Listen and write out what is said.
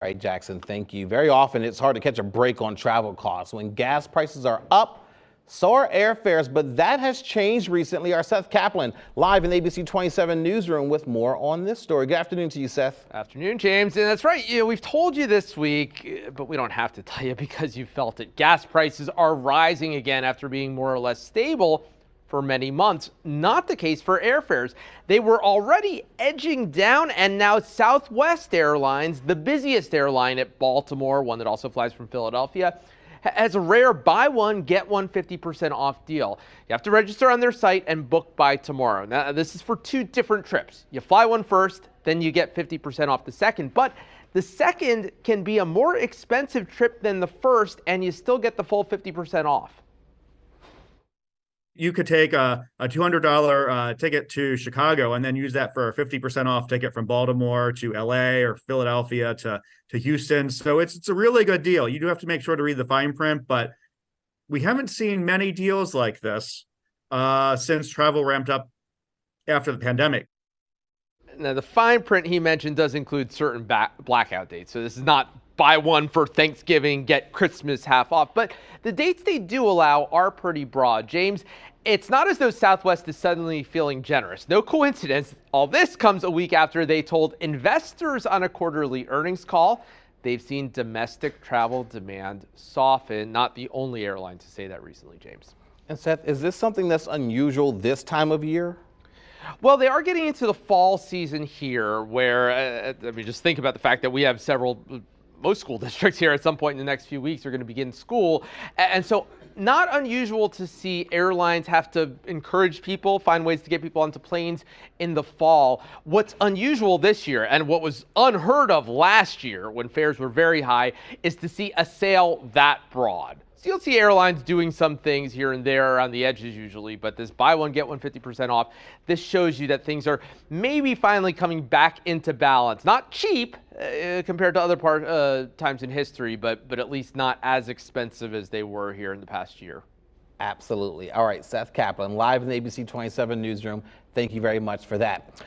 All right, Jackson, thank you. Very often it's hard to catch a break on travel costs. When gas prices are up, so are airfares, but that has changed recently. Our Seth Kaplan live in the ABC 27 newsroom with more on this story. Good afternoon to you, Seth. Afternoon, James. And that's right. We've told you this week, but we don't have to tell you because you felt it. Gas prices are rising again after being more or less stable for many months. Not the case for airfares. They were already edging down, and now Southwest Airlines, the busiest airline at Baltimore, one that also flies from Philadelphia, has a rare buy one, get one 50% off deal. You have to register on their site and book by tomorrow. Now, this is for two different trips. You fly one first, then you get 50% off the second. But the second can be a more expensive trip than the first, and you still get the full 50% off. You could take a $200 ticket to Chicago and then use that for a 50% off ticket from Baltimore to LA or Philadelphia to Houston. So it's a really good deal. You do have to make sure to read the fine print, but we haven't seen many deals like this since travel ramped up after the pandemic. Now, the fine print he mentioned does include certain blackout dates. So this is not buy one for Thanksgiving, get Christmas half off. But the dates they do allow are pretty broad. James, it's not as though Southwest is suddenly feeling generous. No coincidence. All this comes a week after they told investors on a quarterly earnings call they've seen domestic travel demand soften. Not the only airline to say that recently, James. And Seth, is this something that's unusual this time of year? Well, they are getting into the fall season here where, just think about the fact that we have most school districts here at some point in the next few weeks are going to begin school. And so not unusual to see airlines have to encourage people, find ways to get people onto planes in the fall. What's unusual this year, and what was unheard of last year when fares were very high, is to see a sale that broad. So you'll see airlines doing some things here and there around the edges usually, but this buy one, get one 50% off, this shows you that things are maybe finally coming back into balance. Not cheap compared to other times in history, but at least not as expensive as they were here in the past year. Absolutely. All right, Seth Kaplan live in the ABC 27 newsroom. Thank you very much for that.